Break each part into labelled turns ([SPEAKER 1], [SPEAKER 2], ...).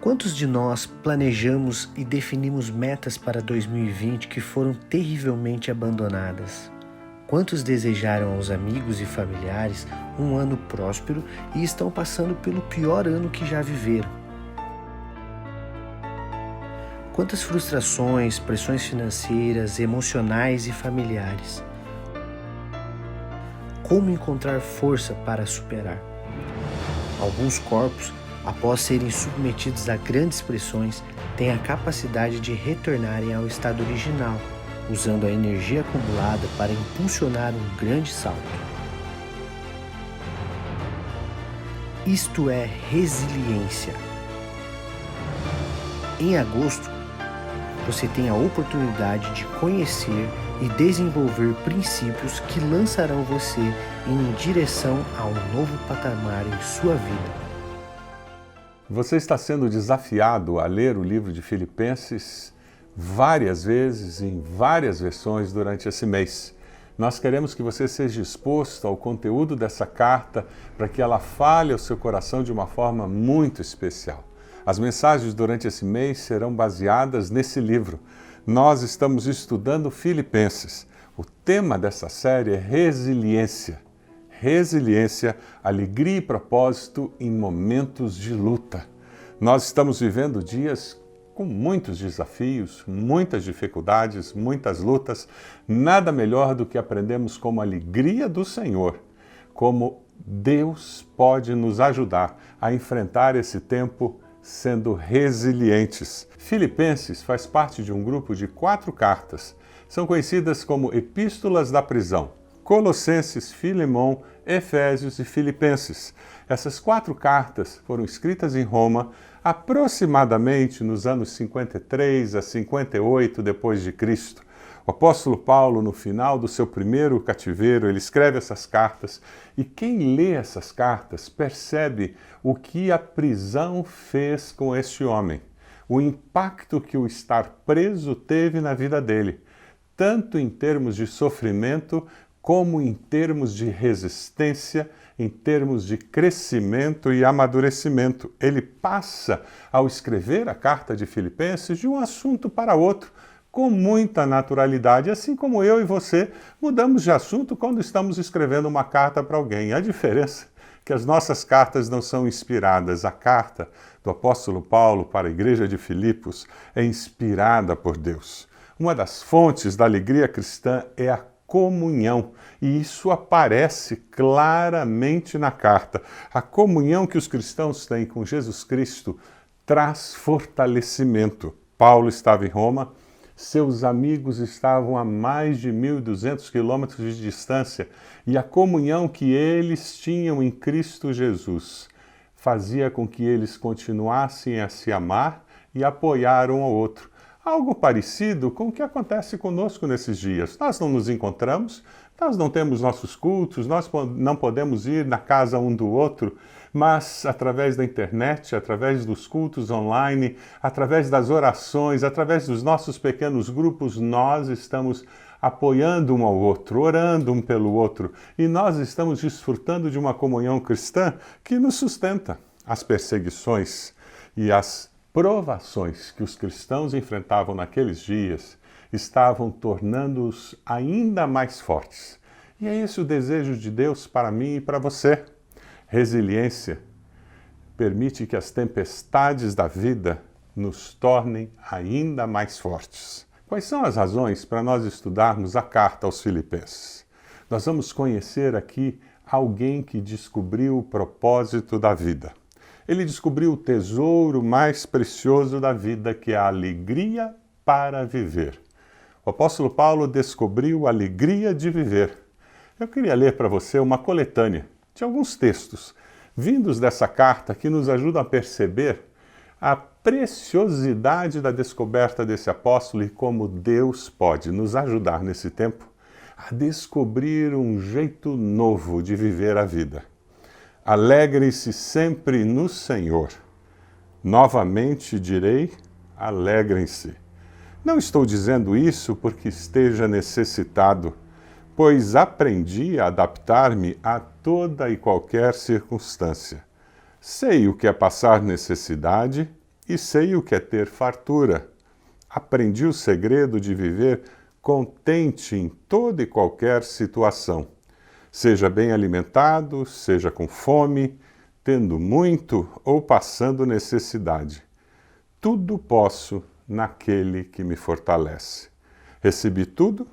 [SPEAKER 1] Quantos de nós planejamos e definimos metas para 2020 que foram terrivelmente abandonadas? Quantos desejaram aos amigos e familiares um ano próspero e estão passando pelo pior ano que já viveram? Quantas frustrações, pressões financeiras, emocionais e familiares? Como encontrar força para superar? Alguns corpos, após serem submetidos a grandes pressões, têm a capacidade de retornarem ao estado original, usando a energia acumulada para impulsionar um grande salto. Isto é resiliência. Em agosto, você tem a oportunidade de conhecer e desenvolver princípios que lançarão você em direção a um novo patamar em sua vida.
[SPEAKER 2] Você está sendo desafiado a ler o livro de Filipenses várias vezes, em várias versões durante esse mês. Nós queremos que você seja exposto ao conteúdo dessa carta para que ela fale ao seu coração de uma forma muito especial. As mensagens durante esse mês serão baseadas nesse livro. Nós estamos estudando Filipenses. O tema dessa série é resiliência. Resiliência, alegria e propósito em momentos de luta. Nós estamos vivendo dias com muitos desafios, muitas dificuldades, muitas lutas. Nada melhor do que aprendermos como a alegria do Senhor, como Deus pode nos ajudar a enfrentar esse tempo sendo resilientes. Filipenses faz parte de um grupo de 4 cartas. São conhecidas como Epístolas da Prisão: Colossenses, Filemão, Efésios e Filipenses. Essas 4 cartas foram escritas em Roma aproximadamente nos anos 53 a 58 depois de Cristo. O apóstolo Paulo, no final do seu primeiro cativeiro, ele escreve essas cartas, e quem lê essas cartas percebe o que a prisão fez com este homem, o impacto que o estar preso teve na vida dele, tanto em termos de sofrimento, como em termos de resistência, em termos de crescimento e amadurecimento. Ele passa, ao escrever a carta de Filipenses, de um assunto para outro, com muita naturalidade, assim como eu e você mudamos de assunto quando estamos escrevendo uma carta para alguém. A diferença é que as nossas cartas não são inspiradas. A carta do apóstolo Paulo para a igreja de Filipos é inspirada por Deus. Uma das fontes da alegria cristã é a comunhão, e isso aparece claramente na carta. A comunhão que os cristãos têm com Jesus Cristo traz fortalecimento. Paulo estava em Roma, seus amigos estavam a mais de 1.200 quilômetros de distância, e a comunhão que eles tinham em Cristo Jesus fazia com que eles continuassem a se amar e apoiar um ao outro. Algo parecido com o que acontece conosco nesses dias. Nós não nos encontramos, nós não temos nossos cultos, nós não podemos ir na casa um do outro, mas através da internet, através dos cultos online, através das orações, através dos nossos pequenos grupos, nós estamos apoiando um ao outro, orando um pelo outro, e nós estamos desfrutando de uma comunhão cristã que nos sustenta. As perseguições e as provações que os cristãos enfrentavam naqueles dias estavam tornando-os ainda mais fortes. E é esse o desejo de Deus para mim e para você. Resiliência permite que as tempestades da vida nos tornem ainda mais fortes. Quais são as razões para nós estudarmos a carta aos Filipenses? Nós vamos conhecer aqui alguém que descobriu o propósito da vida. Ele descobriu o tesouro mais precioso da vida, que é a alegria para viver. O apóstolo Paulo descobriu a alegria de viver. Eu queria ler para você uma coletânea de alguns textos vindos dessa carta que nos ajudam a perceber a preciosidade da descoberta desse apóstolo e como Deus pode nos ajudar nesse tempo a descobrir um jeito novo de viver a vida. Alegrem-se sempre no Senhor. Novamente direi, alegrem-se. Não estou dizendo isso porque esteja necessitado, pois aprendi a adaptar-me a toda e qualquer circunstância. Sei o que é passar necessidade e sei o que é ter fartura. Aprendi o segredo de viver contente em toda e qualquer situação. Seja bem alimentado, seja com fome, tendo muito ou passando necessidade. Tudo posso naquele que me fortalece. Recebi tudo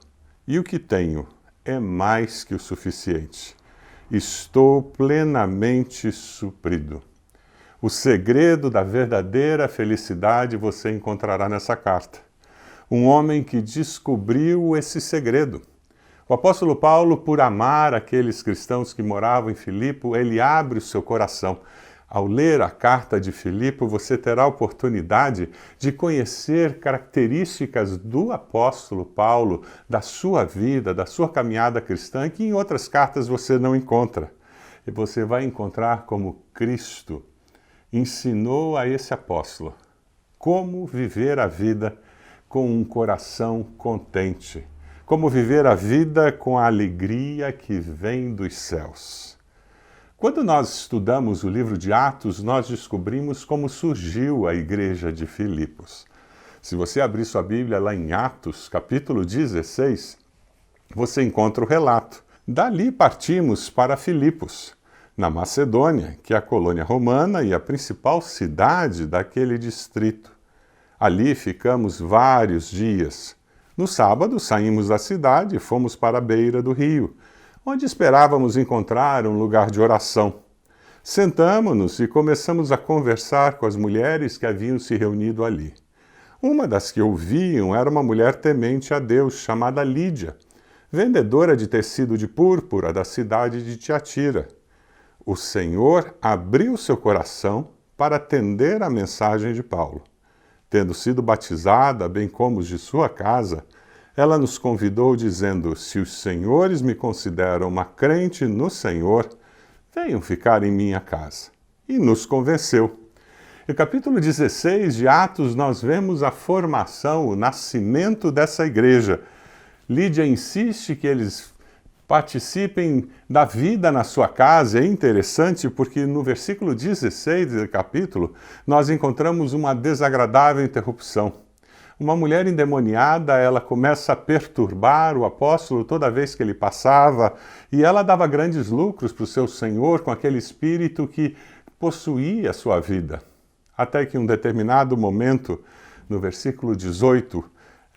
[SPEAKER 2] e o que tenho é mais que o suficiente. Estou plenamente suprido. O segredo da verdadeira felicidade você encontrará nessa carta. Um homem que descobriu esse segredo. O apóstolo Paulo, por amar aqueles cristãos que moravam em Filipe, ele abre o seu coração. Ao ler a carta de Filipe, você terá a oportunidade de conhecer características do apóstolo Paulo, da sua vida, da sua caminhada cristã, que em outras cartas você não encontra. E você vai encontrar como Cristo ensinou a esse apóstolo como viver a vida com um coração contente, como viver a vida com a alegria que vem dos céus. Quando nós estudamos o livro de Atos, nós descobrimos como surgiu a igreja de Filipos. Se você abrir sua Bíblia lá em Atos, capítulo 16, você encontra o relato. Dali partimos para Filipos, na Macedônia, que é a colônia romana e a principal cidade daquele distrito. Ali ficamos vários dias. No sábado, saímos da cidade e fomos para a beira do rio, onde esperávamos encontrar um lugar de oração. Sentamo-nos e começamos a conversar com as mulheres que haviam se reunido ali. Uma das que ouviam era uma mulher temente a Deus, chamada Lídia, vendedora de tecido de púrpura da cidade de Tiatira. O Senhor abriu seu coração para atender à mensagem de Paulo. Tendo sido batizada, bem como os de sua casa, ela nos convidou dizendo: se os senhores me consideram uma crente no Senhor, venham ficar em minha casa. E nos convenceu. No capítulo 16 de Atos, nós vemos a formação, o nascimento dessa igreja. Lídia insiste que eles participem da vida na sua casa. É interessante porque no versículo 16 do capítulo, nós encontramos uma desagradável interrupção. Uma mulher endemoniada, ela começa a perturbar o apóstolo toda vez que ele passava, e ela dava grandes lucros para o seu senhor com aquele espírito que possuía a sua vida. Até que em um determinado momento, no versículo 18,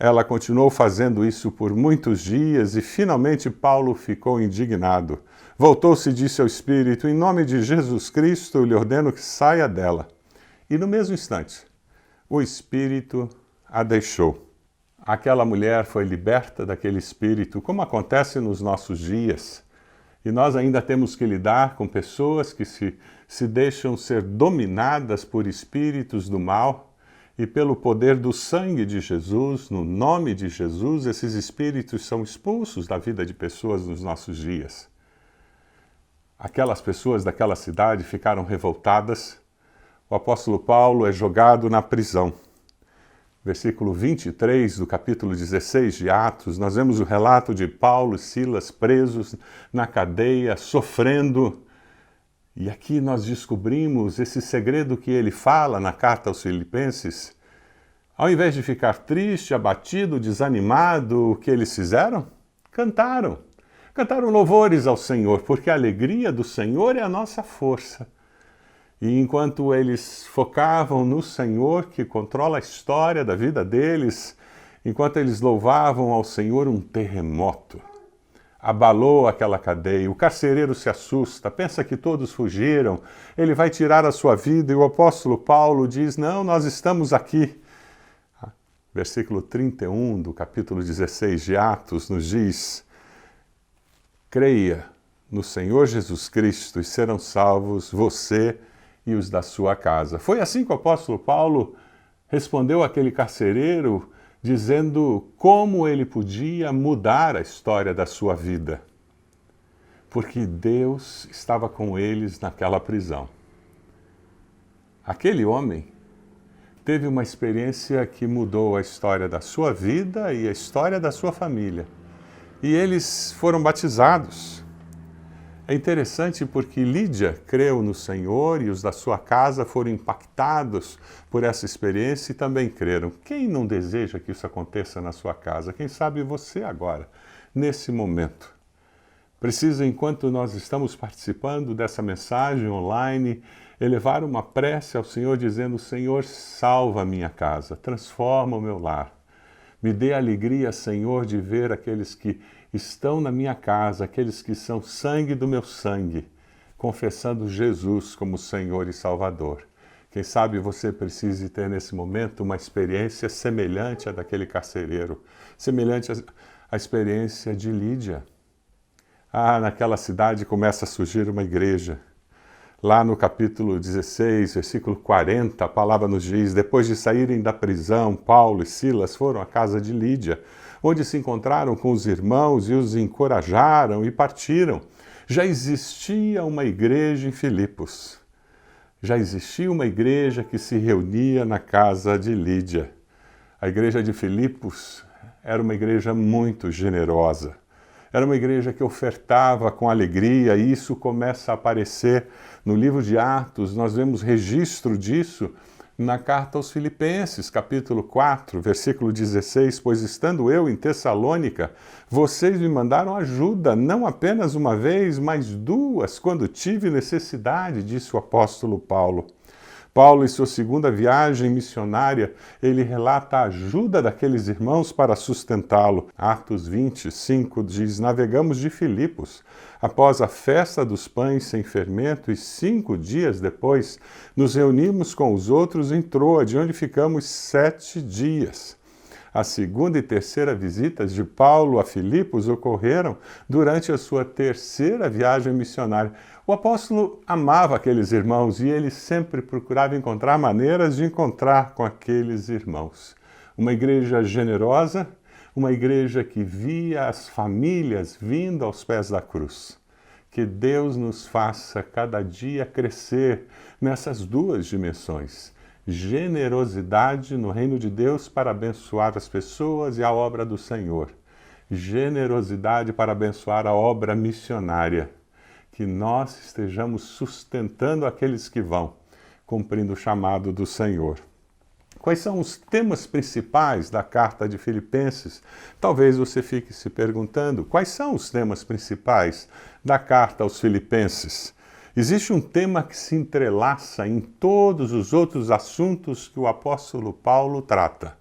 [SPEAKER 2] ela continuou fazendo isso por muitos dias e finalmente Paulo ficou indignado. Voltou-se e disse ao espírito: em nome de Jesus Cristo, eu lhe ordeno que saia dela. E no mesmo instante, o espírito a deixou. Aquela mulher foi liberta daquele espírito, como acontece nos nossos dias. E nós ainda temos que lidar com pessoas que se deixam ser dominadas por espíritos do mal. E pelo poder do sangue de Jesus, no nome de Jesus, esses espíritos são expulsos da vida de pessoas nos nossos dias. Aquelas pessoas daquela cidade ficaram revoltadas. O apóstolo Paulo é jogado na prisão. Versículo 23 do capítulo 16 de Atos, nós vemos o relato de Paulo e Silas presos na cadeia, sofrendo. E aqui nós descobrimos esse segredo que ele fala na carta aos Filipenses. Ao invés de ficar triste, abatido, desanimado, o que eles fizeram? Cantaram. Cantaram louvores ao Senhor, porque a alegria do Senhor é a nossa força. E enquanto eles focavam no Senhor, que controla a história da vida deles, enquanto eles louvavam ao Senhor, um terremoto abalou aquela cadeia. O carcereiro se assusta, pensa que todos fugiram, ele vai tirar a sua vida, e o apóstolo Paulo diz: não, nós estamos aqui. Versículo 31 do capítulo 16 de Atos nos diz: creia no Senhor Jesus Cristo e serão salvos você e os da sua casa. Foi assim que o apóstolo Paulo respondeu àquele carcereiro, dizendo como ele podia mudar a história da sua vida. Porque Deus estava com eles naquela prisão. Aquele homem teve uma experiência que mudou a história da sua vida e a história da sua família. E eles foram batizados. É interessante porque Lídia creu no Senhor e os da sua casa foram impactados por essa experiência e também creram. Quem não deseja que isso aconteça na sua casa? Quem sabe você agora, nesse momento. Precisa, enquanto nós estamos participando dessa mensagem online, elevar uma prece ao Senhor dizendo: Senhor, salva a minha casa, transforma o meu lar. Me dê alegria, Senhor, de ver aqueles que estão na minha casa, aqueles que são sangue do meu sangue, confessando Jesus como Senhor e Salvador. Quem sabe você precise ter nesse momento uma experiência semelhante à daquele carcereiro, semelhante à experiência de Lídia. Naquela cidade começa a surgir uma igreja. Lá no capítulo 16, versículo 40, a palavra nos diz: depois de saírem da prisão, Paulo e Silas foram à casa de Lídia, onde se encontraram com os irmãos e os encorajaram e partiram. Já existia uma igreja em Filipos. Já existia uma igreja que se reunia na casa de Lídia. A igreja de Filipos era uma igreja muito generosa. Era uma igreja que ofertava com alegria, e isso começa a aparecer no livro de Atos. Nós vemos registro disso na carta aos Filipenses, capítulo 4, versículo 16, pois estando eu em Tessalônica, vocês me mandaram ajuda, não apenas uma vez, mas duas, quando tive necessidade, disse o apóstolo Paulo. Paulo, em sua segunda viagem missionária, ele relata a ajuda daqueles irmãos para sustentá-lo. Atos 25 diz: navegamos de Filipos, após a festa dos pães sem fermento, e 5 dias depois nos reunimos com os outros em Troade, onde ficamos 7 dias. A segunda e terceira visitas de Paulo a Filipos ocorreram durante a sua terceira viagem missionária. O apóstolo amava aqueles irmãos e ele sempre procurava encontrar maneiras de encontrar com aqueles irmãos. Uma igreja generosa, uma igreja que via as famílias vindo aos pés da cruz. Que Deus nos faça cada dia crescer nessas duas dimensões. Generosidade no reino de Deus para abençoar as pessoas e a obra do Senhor. Generosidade para abençoar a obra missionária. Que nós estejamos sustentando aqueles que vão, cumprindo o chamado do Senhor. Quais são os temas principais da carta de Filipenses? Talvez você fique se perguntando, quais são os temas principais da carta aos Filipenses? Existe um tema que se entrelaça em todos os outros assuntos que o apóstolo Paulo trata: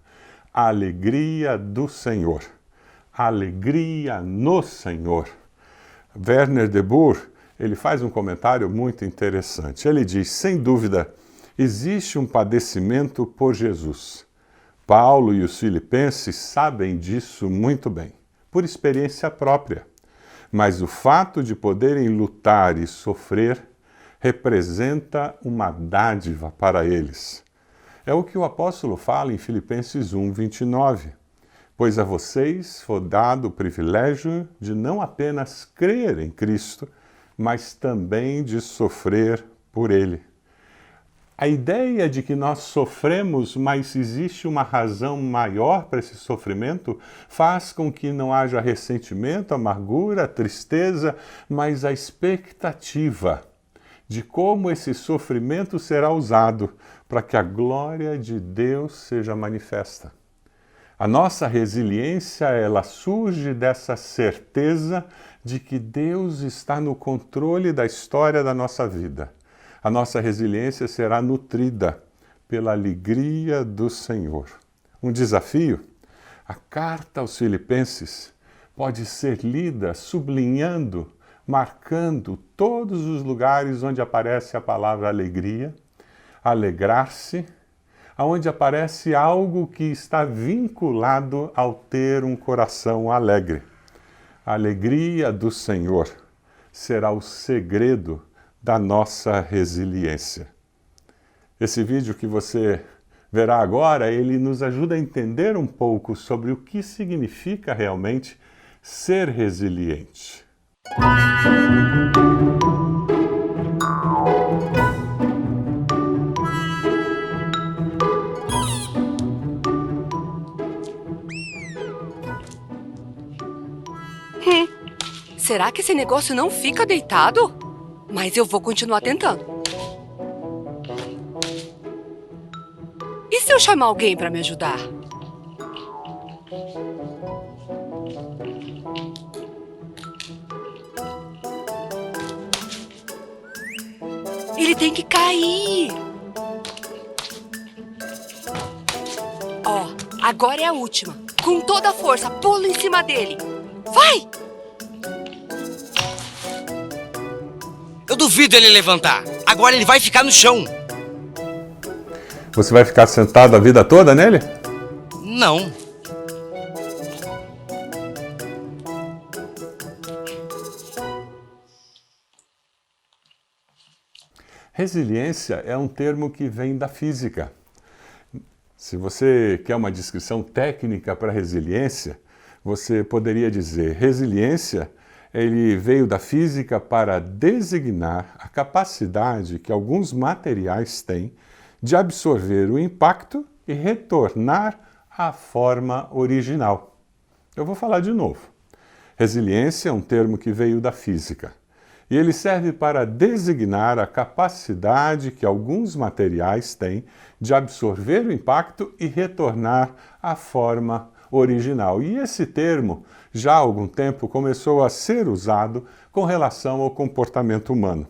[SPEAKER 2] a alegria do Senhor, a alegria no Senhor. Werner de Boer, ele faz um comentário muito interessante. Ele diz: sem dúvida, existe um padecimento por Jesus. Paulo e os filipenses sabem disso muito bem, por experiência própria. Mas o fato de poderem lutar e sofrer representa uma dádiva para eles. É o que o apóstolo fala em Filipenses 1, 29. Pois a vocês foi dado o privilégio de não apenas crer em Cristo, mas também de sofrer por Ele. A ideia de que nós sofremos, mas existe uma razão maior para esse sofrimento, faz com que não haja ressentimento, amargura, tristeza, mas a expectativa de como esse sofrimento será usado para que a glória de Deus seja manifesta. A nossa resiliência, ela surge dessa certeza de que Deus está no controle da história da nossa vida. A nossa resiliência será nutrida pela alegria do Senhor. Um desafio? A carta aos Filipenses pode ser lida sublinhando, marcando todos os lugares onde aparece a palavra alegria, alegrar-se, onde aparece algo que está vinculado ao ter um coração alegre. A alegria do Senhor será o segredo da nossa resiliência. Esse vídeo que você verá agora, ele nos ajuda a entender um pouco sobre o que significa realmente ser resiliente.
[SPEAKER 3] Será que esse negócio não fica deitado? Mas eu vou continuar tentando. E se eu chamar alguém para me ajudar? Ele tem que cair. Ó, agora é a última. Com toda a força, pulo em cima dele. Vai!
[SPEAKER 4] Eu duvido ele levantar. Agora ele vai ficar no chão.
[SPEAKER 2] Você vai ficar sentado a vida toda nele?
[SPEAKER 4] Não.
[SPEAKER 2] Resiliência é um termo que vem da física. Se você quer uma descrição técnica para resiliência, você poderia dizer: resiliência, ele veio da física para designar a capacidade que alguns materiais têm de absorver o impacto e retornar à forma original. Eu vou falar de novo. Resiliência é um termo que veio da física e ele serve para designar a capacidade que alguns materiais têm de absorver o impacto e retornar à forma original. E esse termo, já há algum tempo, começou a ser usado com relação ao comportamento humano.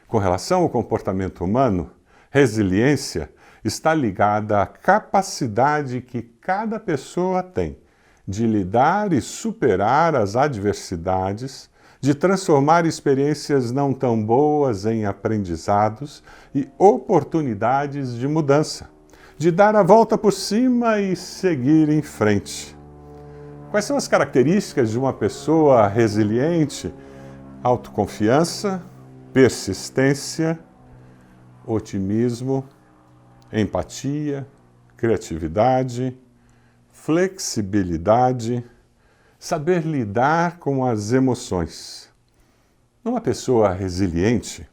[SPEAKER 2] Com relação ao comportamento humano, resiliência está ligada à capacidade que cada pessoa tem de lidar e superar as adversidades, de transformar experiências não tão boas em aprendizados e oportunidades de mudança, de dar a volta por cima e seguir em frente. Quais são as características de uma pessoa resiliente? Autoconfiança, persistência, otimismo, empatia, criatividade, flexibilidade, saber lidar com as emoções. Uma pessoa resiliente,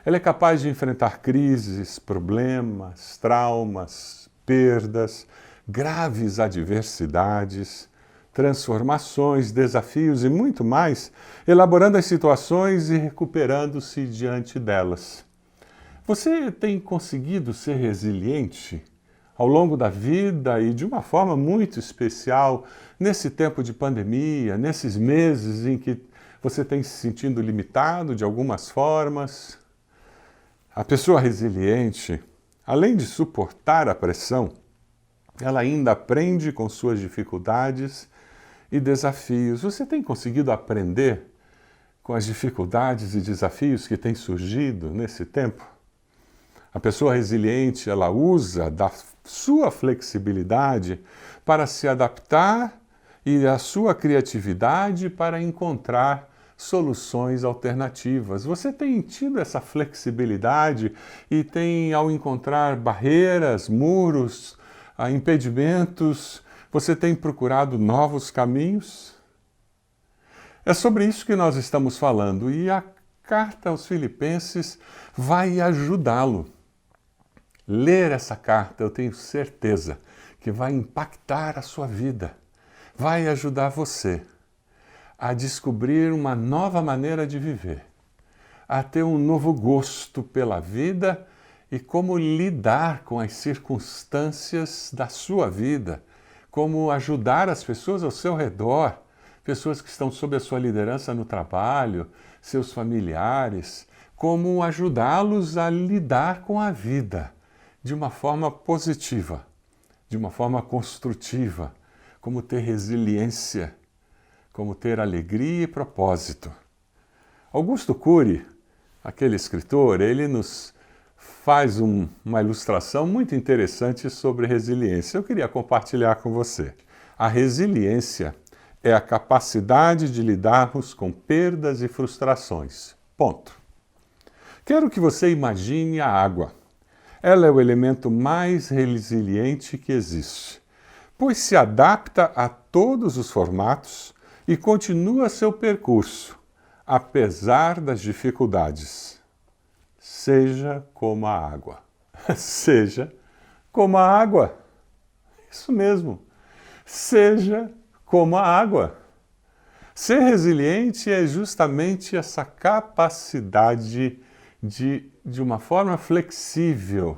[SPEAKER 2] ela é capaz de enfrentar crises, problemas, traumas, perdas, graves adversidades, transformações, desafios e muito mais, elaborando as situações e recuperando-se diante delas. Você tem conseguido ser resiliente ao longo da vida e de uma forma muito especial nesse tempo de pandemia, nesses meses em que você tem se sentindo limitado de algumas formas? A pessoa resiliente, além de suportar a pressão, ela ainda aprende com suas dificuldades e desafios. Você tem conseguido aprender com as dificuldades e desafios que têm surgido nesse tempo? A pessoa resiliente, ela usa da sua flexibilidade para se adaptar e a sua criatividade para encontrar soluções alternativas. Você tem tido essa flexibilidade e tem, ao encontrar barreiras, muros, impedimentos, você tem procurado novos caminhos? É sobre isso que nós estamos falando e a carta aos Filipenses vai ajudá-lo. Ler essa carta, eu tenho certeza que vai impactar a sua vida, vai ajudar você a descobrir uma nova maneira de viver, a ter um novo gosto pela vida e como lidar com as circunstâncias da sua vida, como ajudar as pessoas ao seu redor, pessoas que estão sob a sua liderança no trabalho, seus familiares, como ajudá-los a lidar com a vida de uma forma positiva, de uma forma construtiva, como ter resiliência, como ter alegria e propósito. Augusto Cury, aquele escritor, ele nos faz uma ilustração muito interessante sobre resiliência. Eu queria compartilhar com você. A resiliência é a capacidade de lidarmos com perdas e frustrações. Ponto. Quero que você imagine a água. Ela é o elemento mais resiliente que existe, pois se adapta a todos os formatos e continua seu percurso, apesar das dificuldades. Seja como a água. Seja como a água. Isso mesmo. Seja como a água. Ser resiliente é justamente essa capacidade de uma forma flexível,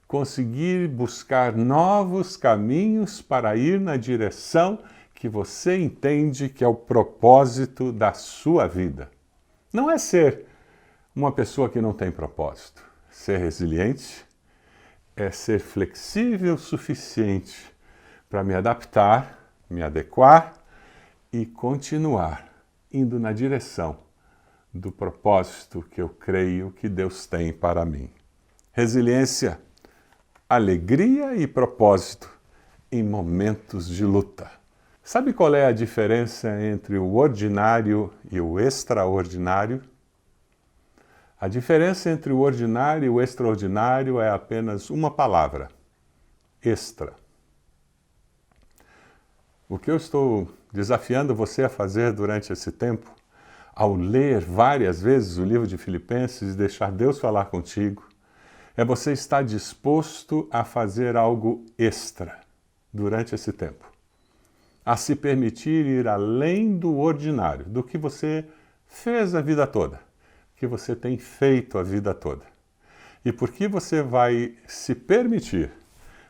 [SPEAKER 2] conseguir buscar novos caminhos para ir na direção que você entende que é o propósito da sua vida. Não é ser uma pessoa que não tem propósito. Ser resiliente é ser flexível o suficiente para me adaptar, me adequar e continuar indo na direção do propósito que eu creio que Deus tem para mim. Resiliência, alegria e propósito em momentos de luta. Sabe qual é a diferença entre o ordinário e o extraordinário? A diferença entre o ordinário e o extraordinário é apenas uma palavra: extra. O que eu estou desafiando você a fazer durante esse tempo, ao ler várias vezes o livro de Filipenses e deixar Deus falar contigo, é você estar disposto a fazer algo extra durante esse tempo. A se permitir ir além do ordinário, do que você fez a vida toda, que você tem feito a vida toda. E porque você vai se permitir,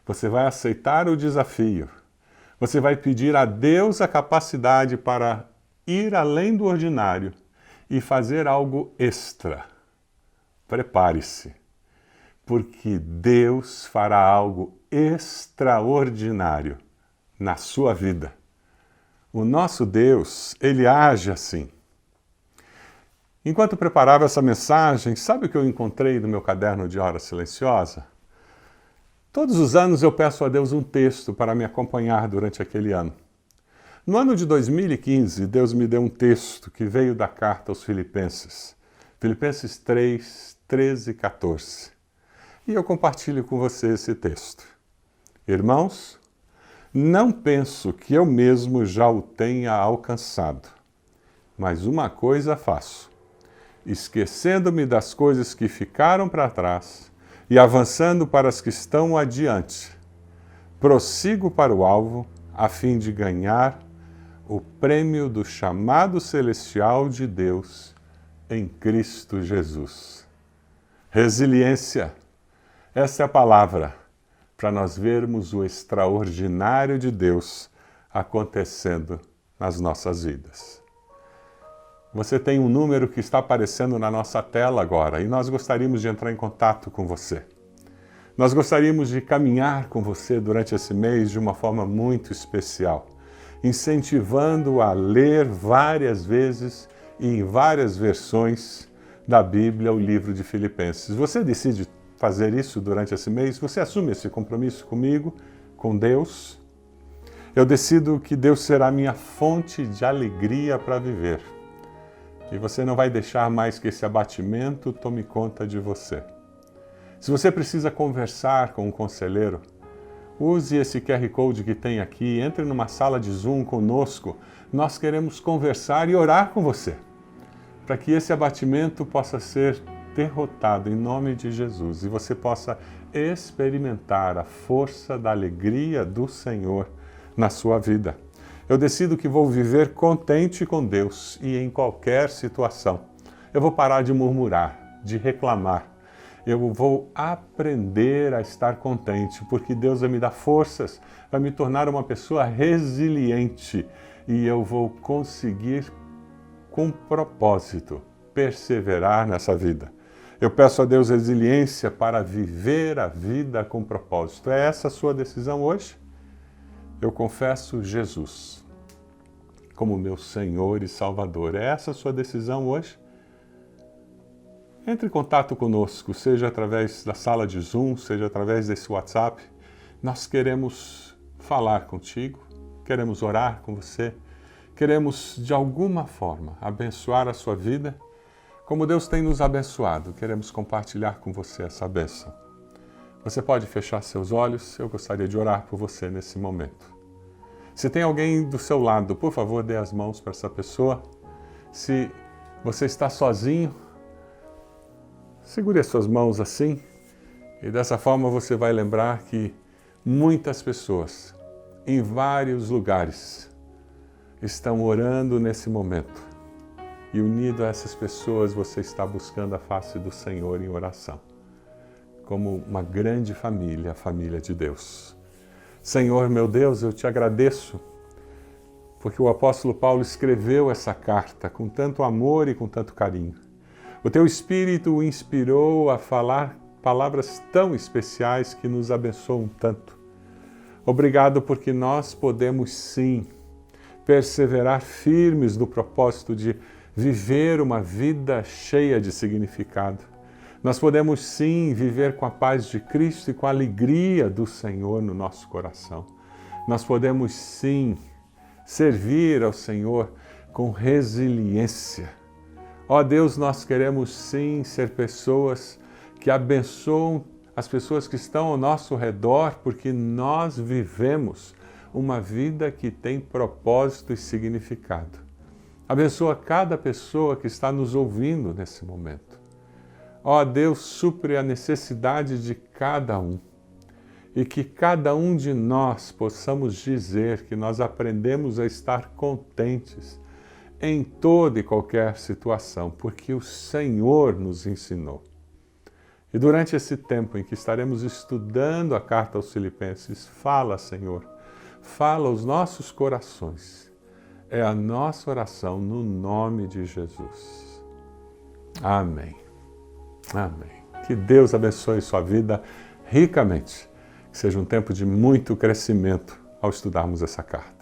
[SPEAKER 2] você vai aceitar o desafio, você vai pedir a Deus a capacidade para ir além do ordinário e fazer algo extra. Prepare-se, porque Deus fará algo extraordinário na sua vida. O nosso Deus, Ele age assim. Enquanto preparava essa mensagem, sabe o que eu encontrei no meu caderno de hora silenciosa? Todos os anos eu peço a Deus um texto para me acompanhar durante aquele ano. No ano de 2015, Deus me deu um texto que veio da carta aos Filipenses. Filipenses 3, 13 e 14. E eu compartilho com você esse texto. Irmãos, não penso que eu mesmo já o tenha alcançado, mas uma coisa faço, esquecendo-me das coisas que ficaram para trás e avançando para as que estão adiante, prossigo para o alvo a fim de ganhar o prêmio do chamado celestial de Deus em Cristo Jesus. Resiliência, essa é a palavra para nós vermos o extraordinário de Deus acontecendo nas nossas vidas. Você tem um número que está aparecendo na nossa tela agora e nós gostaríamos de entrar em contato com você. Nós gostaríamos de caminhar com você durante esse mês de uma forma muito especial, incentivando a ler várias vezes e em várias versões da Bíblia o livro de Filipenses. Você decide fazer isso durante esse mês? Você assume esse compromisso comigo, com Deus? Eu decido que Deus será minha fonte de alegria para viver. E você não vai deixar mais que esse abatimento tome conta de você. Se você precisa conversar com um conselheiro, use esse QR Code que tem aqui, entre numa sala de Zoom conosco. Nós queremos conversar e orar com você, para que esse abatimento possa ser derrotado em nome de Jesus e você possa experimentar a força da alegria do Senhor na sua vida. Eu decido que vou viver contente com Deus e em qualquer situação. Eu vou parar de murmurar, de reclamar. Eu vou aprender a estar contente, porque Deus vai me dar forças, vai me tornar uma pessoa resiliente e eu vou conseguir, com propósito, perseverar nessa vida. Eu peço a Deus resiliência para viver a vida com propósito. É essa a sua decisão hoje? Eu confesso Jesus como meu Senhor e Salvador. É essa a sua decisão hoje? Entre em contato conosco, seja através da sala de Zoom, seja através desse WhatsApp. Nós queremos falar contigo, queremos orar com você, queremos de alguma forma abençoar a sua vida. Como Deus tem nos abençoado, queremos compartilhar com você essa bênção. Você pode fechar seus olhos, eu gostaria de orar por você nesse momento. Se tem alguém do seu lado, por favor, dê as mãos para essa pessoa. Se você está sozinho, segure as suas mãos assim e dessa forma você vai lembrar que muitas pessoas, em vários lugares, estão orando nesse momento. E unido a essas pessoas, você está buscando a face do Senhor em oração, como uma grande família, a família de Deus. Senhor, meu Deus, eu te agradeço, porque o apóstolo Paulo escreveu essa carta com tanto amor e com tanto carinho. O teu Espírito o inspirou a falar palavras tão especiais que nos abençoam tanto. Obrigado porque nós podemos sim perseverar firmes no propósito de viver uma vida cheia de significado. Nós podemos sim viver com a paz de Cristo e com a alegria do Senhor no nosso coração. Nós podemos sim servir ao Senhor com resiliência. Ó Deus, nós queremos sim ser pessoas que abençoam as pessoas que estão ao nosso redor, porque nós vivemos uma vida que tem propósito e significado. Abençoa cada pessoa que está nos ouvindo nesse momento. Ó Deus, supre a necessidade de cada um e que cada um de nós possamos dizer que nós aprendemos a estar contentes em toda e qualquer situação, porque o Senhor nos ensinou. E durante esse tempo em que estaremos estudando a carta aos Filipenses, fala, Senhor, fala aos nossos corações. É a nossa oração no nome de Jesus. Amém. Amém. Que Deus abençoe sua vida ricamente. Que seja um tempo de muito crescimento ao estudarmos essa carta.